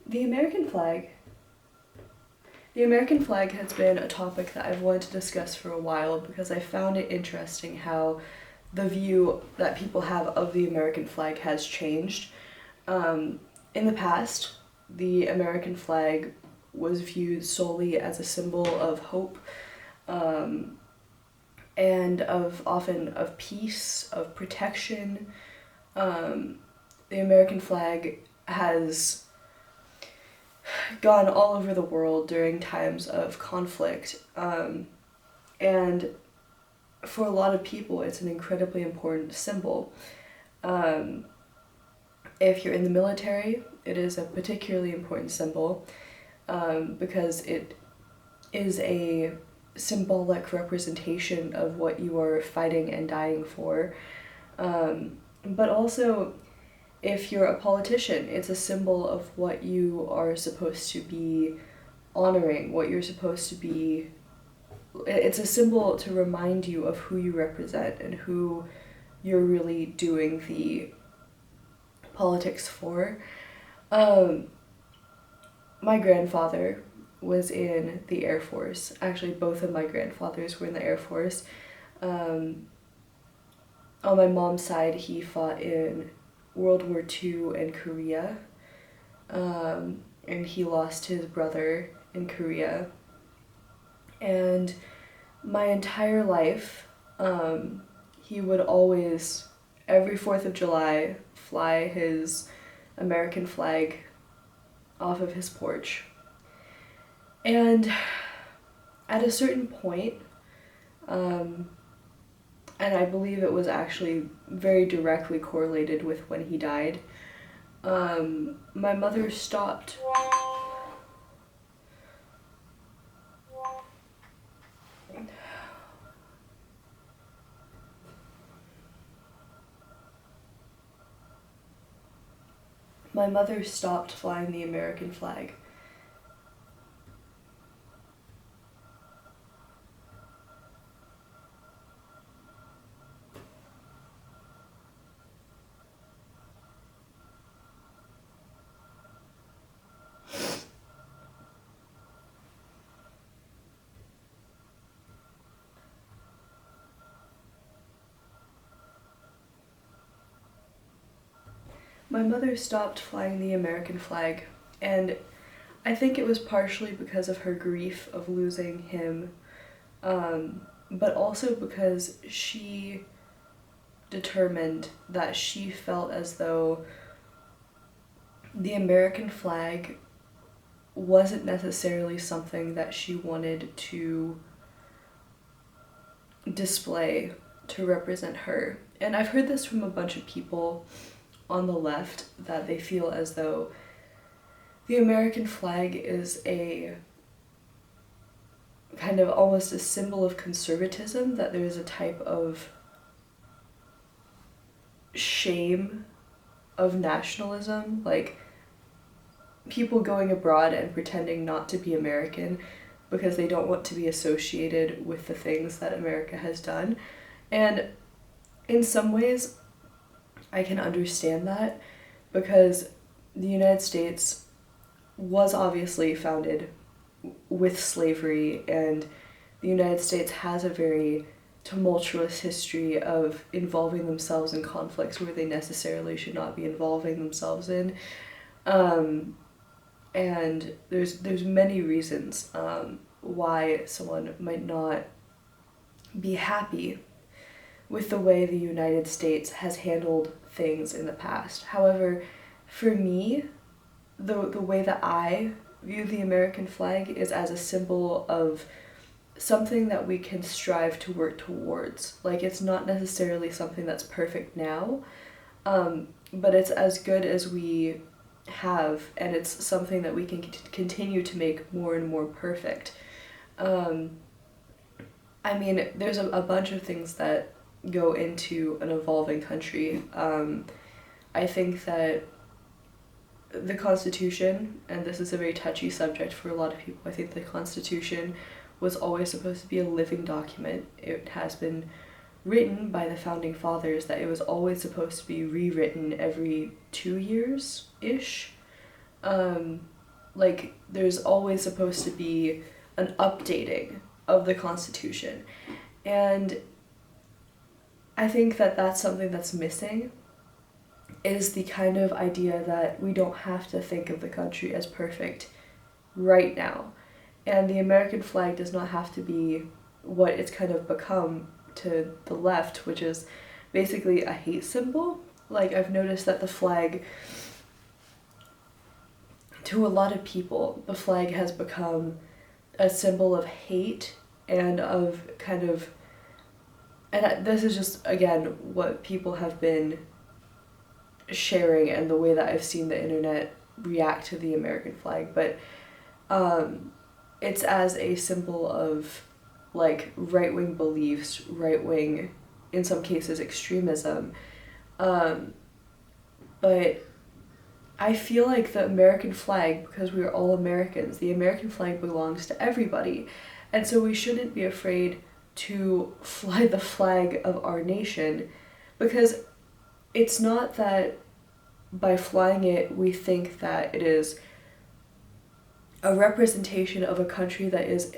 The American flag. The American flag has been a topic that I've wanted to discuss for a while because I found it interesting how the view that people have of the American flag has changed. In the past, the American flag was viewed solely as a symbol of hope, and of often of peace, of protection. The American flag has gone all over the world during times of conflict, and for a lot of people, it's an incredibly important symbol. Um, if you're in the military, it is a particularly important symbol because it is a symbolic representation of what you are fighting and dying for. But also, if you're a politician, it's a symbol of what you are supposed to be honoring, what you're supposed to be. It's a symbol to remind you of who you represent and who you're really doing the politics for. Um, my grandfather was in the Air Force. Actually, both of my grandfathers were in the Air Force. Um, on my mom's side, he fought in World War II and Korea, and he lost his brother in Korea. And my entire life, he would always, every 4th of July, fly his American flag off of his porch. And at a certain point, and I believe it was actually very directly correlated with when he died, my mother stopped. My mother stopped flying the American flag. My mother stopped flying the American flag, and I think it was partially because of her grief of losing him, but also because she determined that she felt as though the American flag wasn't necessarily something that she wanted to display to represent her. And I've heard this from a bunch of people on the left, that they feel as though the American flag is a kind of almost a symbol of conservatism, that there's a type of shame of nationalism, like people going abroad and pretending not to be American because they don't want to be associated with the things that America has done. And in some ways, I can understand that because the United States was obviously founded with slavery, and the United States has a very tumultuous history of involving themselves in conflicts where they necessarily should not be involving themselves in. And there's many reasons why someone might not be happy with the way the United States has handled things in the past. However, for me, the way that I view the American flag is as a symbol of something that we can strive to work towards. Like, it's not necessarily something that's perfect now, but it's as good as we have, and it's something that we can continue to make more and more perfect. I mean, there's a bunch of things that go into an evolving country. I think that the Constitution, and this is a very touchy subject for a lot of people, I think the Constitution was always supposed to be a living document. It has been written by the founding fathers that it was always supposed to be rewritten every 2 years-ish. like there's always supposed to be an updating of the Constitution. And I think that that's something that's missing, is the kind of idea that we don't have to think of the country as perfect right now. And the American flag does not have to be what it's kind of become to the left, which is basically a hate symbol. Like, I've noticed that the flag, to a lot of people, the flag has become a symbol of hate and of kind of, and this is just, again, what people have been sharing and the way that I've seen the internet react to the American flag, but it's as a symbol of like right-wing beliefs, right-wing, in some cases, extremism. But I feel like the American flag, because we are all Americans, the American flag belongs to everybody. And so we shouldn't be afraid to fly the flag of our nation, because it's not that by flying it we think that it is a representation of a country that is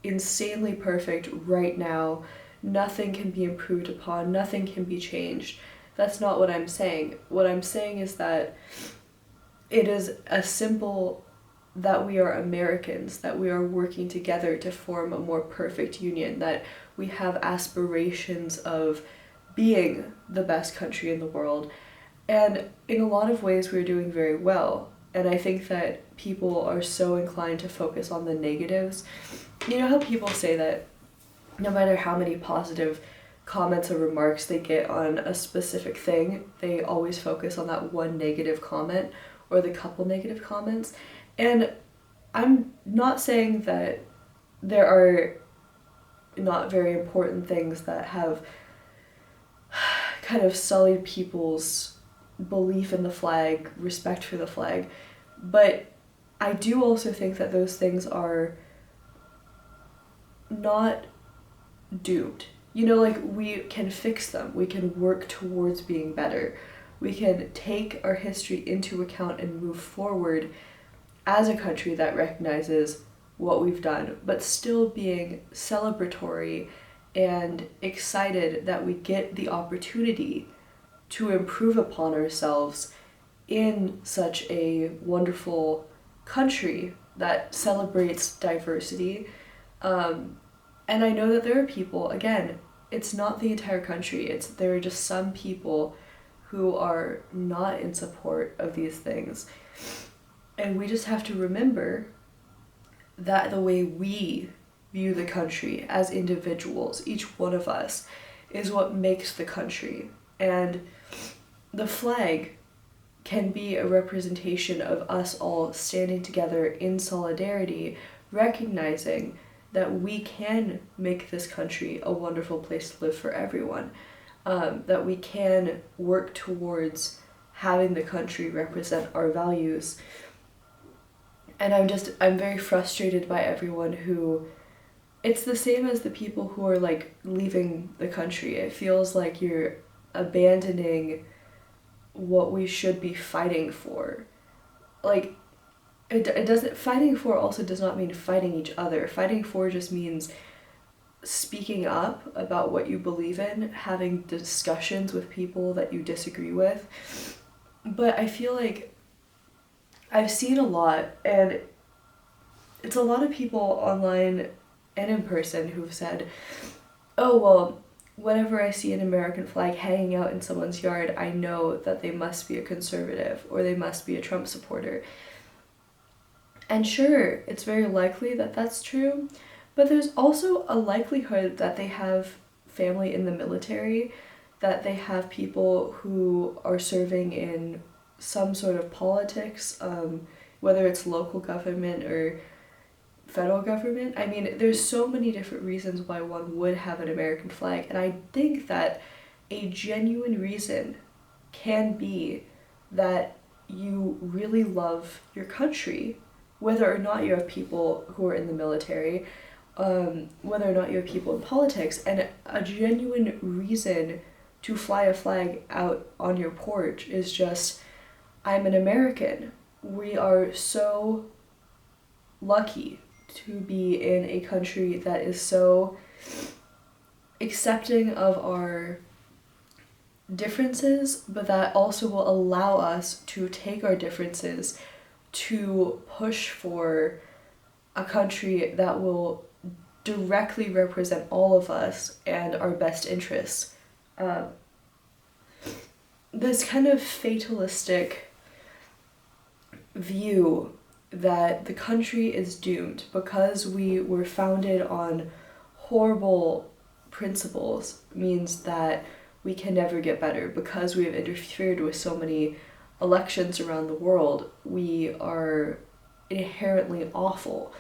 insanely perfect right now. Nothing can be improved upon, nothing can be changed. That's not what I'm saying. What I'm saying is that it is a symbol that we are Americans, that we are working together to form a more perfect union, that we have aspirations of being the best country in the world. And in a lot of ways, we're doing very well. And I think that people are so inclined to focus on the negatives. You know how people say that no matter how many positive comments or remarks they get on a specific thing, they always focus on that one negative comment or the couple negative comments. And I'm not saying that there are not very important things that have kind of sullied people's belief in the flag, respect for the flag, but I do also think that those things are not doomed. You know, like, we can fix them, we can work towards being better, we can take our history into account and move forward as a country that recognizes what we've done, but still being celebratory and excited that we get the opportunity to improve upon ourselves in such a wonderful country that celebrates diversity. And I know that there are people, again, it's not the entire country, there are just some people who are not in support of these things. And we just have to remember that the way we view the country as individuals, each one of us, is what makes the country. And the flag can be a representation of us all standing together in solidarity, recognizing that we can make this country a wonderful place to live for everyone, that we can work towards having the country represent our values. And I'm very frustrated by everyone who, it's the same as the people who are like leaving the country. It feels like you're abandoning what we should be fighting for. Like, it doesn't, fighting for also does not mean fighting each other. Fighting for just means speaking up about what you believe in, having discussions with people that you disagree with. But I feel like I've seen a lot, and it's a lot of people online and in person who've said, oh, well, whenever I see an American flag hanging out in someone's yard, I know that they must be a conservative or they must be a Trump supporter. And sure, it's very likely that that's true, but there's also a likelihood that they have family in the military, that they have people who are serving in some sort of politics, whether it's local government or federal government. I mean, there's so many different reasons why one would have an American flag, and I think that a genuine reason can be that you really love your country, whether or not you have people who are in the military, whether or not you have people in politics, and a genuine reason to fly a flag out on your porch is just, I'm an American. We are so lucky to be in a country that is so accepting of our differences, but that also will allow us to take our differences to push for a country that will directly represent all of us and our best interests. This kind of fatalistic view that the country is doomed because we were founded on horrible principles means that we can never get better. Because we have interfered with so many elections around the world, we are inherently awful.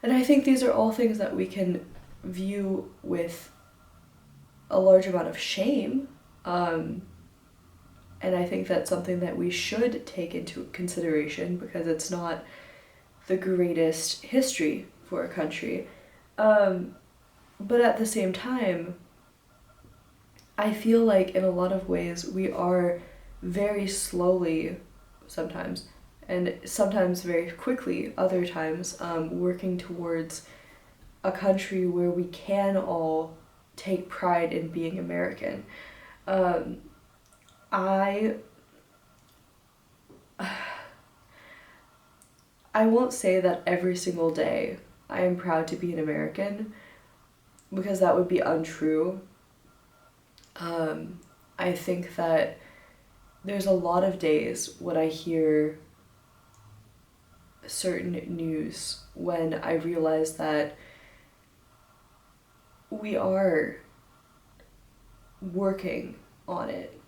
And I think these are all things that we can view with a large amount of shame. And I think that's something that we should take into consideration because it's not the greatest history for a country. But at the same time, I feel like in a lot of ways we are very slowly sometimes, and sometimes very quickly other times, working towards a country where we can all take pride in being American. I won't say that every single day I am proud to be an American, because that would be untrue. I think that there's a lot of days when I hear certain news when I realize that we are working on it.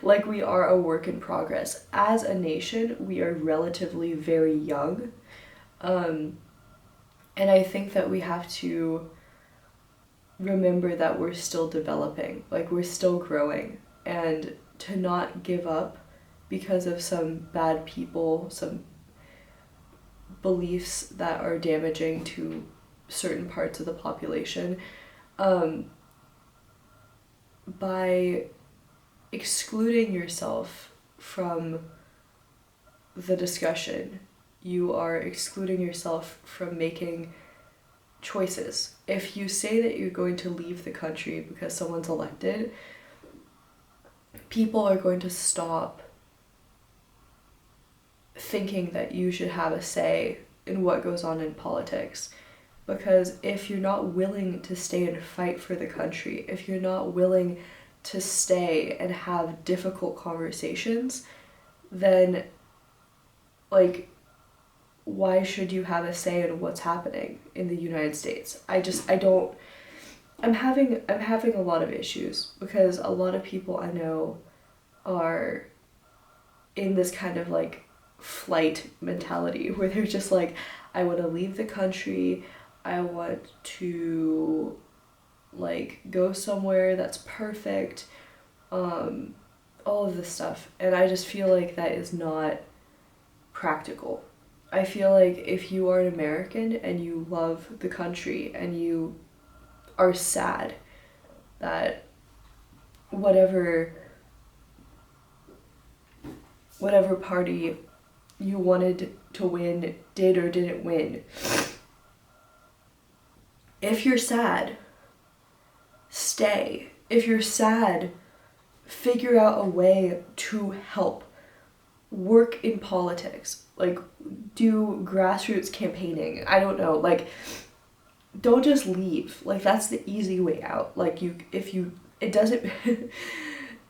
Like we are a work in progress. As a nation, we are relatively very young. And I think that we have to remember that we're still developing, like we're still growing, and to not give up because of some bad people, some beliefs that are damaging to certain parts of the population. By excluding yourself from the discussion, you are excluding yourself from making choices. If you say that you're going to leave the country because someone's elected, people are going to stop thinking that you should have a say in what goes on in politics. Because if you're not willing to stay and fight for the country, if you're not willing to stay and have difficult conversations, then, like, why should you have a say in what's happening in the United States? I'm having a lot of issues because a lot of people I know are in this kind of like flight mentality where they're just like, I want to leave the country, I want to like go somewhere that's perfect, all of this stuff. And I just feel like that is not practical. I feel like if you are an American and you love the country and you are sad that whatever party you wanted to win did or didn't win, if you're sad, stay. If you're sad, figure out a way to help. Work in politics, like do grassroots campaigning. I don't know, like don't just leave. Like that's the easy way out. Like it doesn't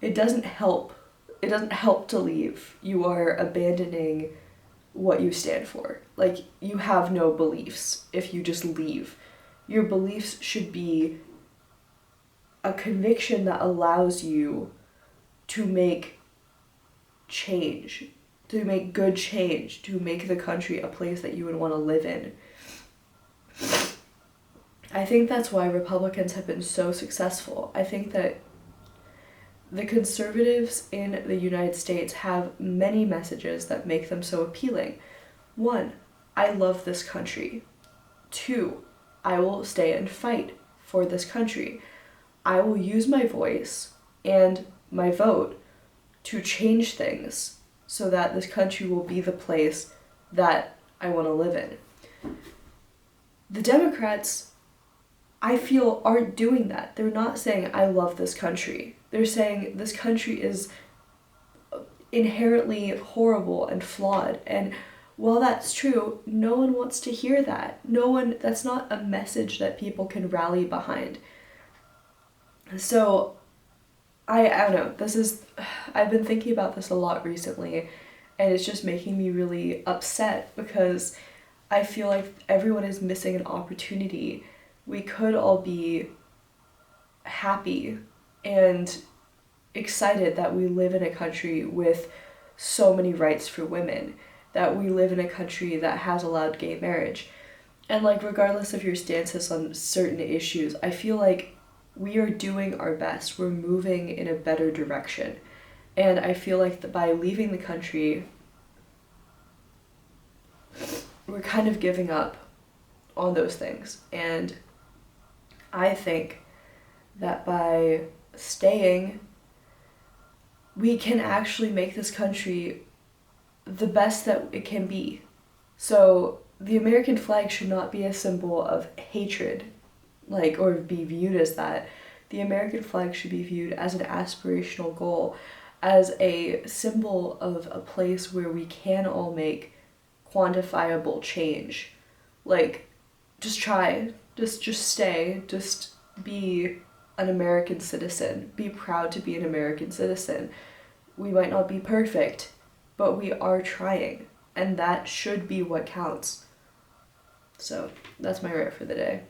it doesn't help. It doesn't help to leave. You are abandoning what you stand for. Like you have no beliefs if you just leave. Your beliefs should be a conviction that allows you to make change, to make good change, to make the country a place that you would want to live in. I think that's why Republicans have been so successful. I think that the conservatives in the United States have many messages that make them so appealing. 1, I love this country. 2, I will stay and fight for this country. I will use my voice and my vote to change things so that this country will be the place that I want to live in. The Democrats, I feel, aren't doing that. They're not saying, I love this country. They're saying this country is inherently horrible and flawed. And while that's true, no one wants to hear that. That's not a message that people can rally behind. So, I don't know, I've been thinking about this a lot recently, and it's just making me really upset because I feel like everyone is missing an opportunity. We could all be happy and excited that we live in a country with so many rights for women, that we live in a country that has allowed gay marriage. And like, regardless of your stances on certain issues, I feel like we are doing our best. We're moving in a better direction. And I feel like that by leaving the country, we're kind of giving up on those things. And I think that by staying, we can actually make this country the best that it can be. So the American flag should not be a symbol of hatred, or be viewed as that. The American flag should be viewed as an aspirational goal, as a symbol of a place where we can all make quantifiable change. Just try, just stay, just be an American citizen. Be proud to be an American citizen. We might not be perfect, but we are trying, and that should be what counts. So that's my rant for the day.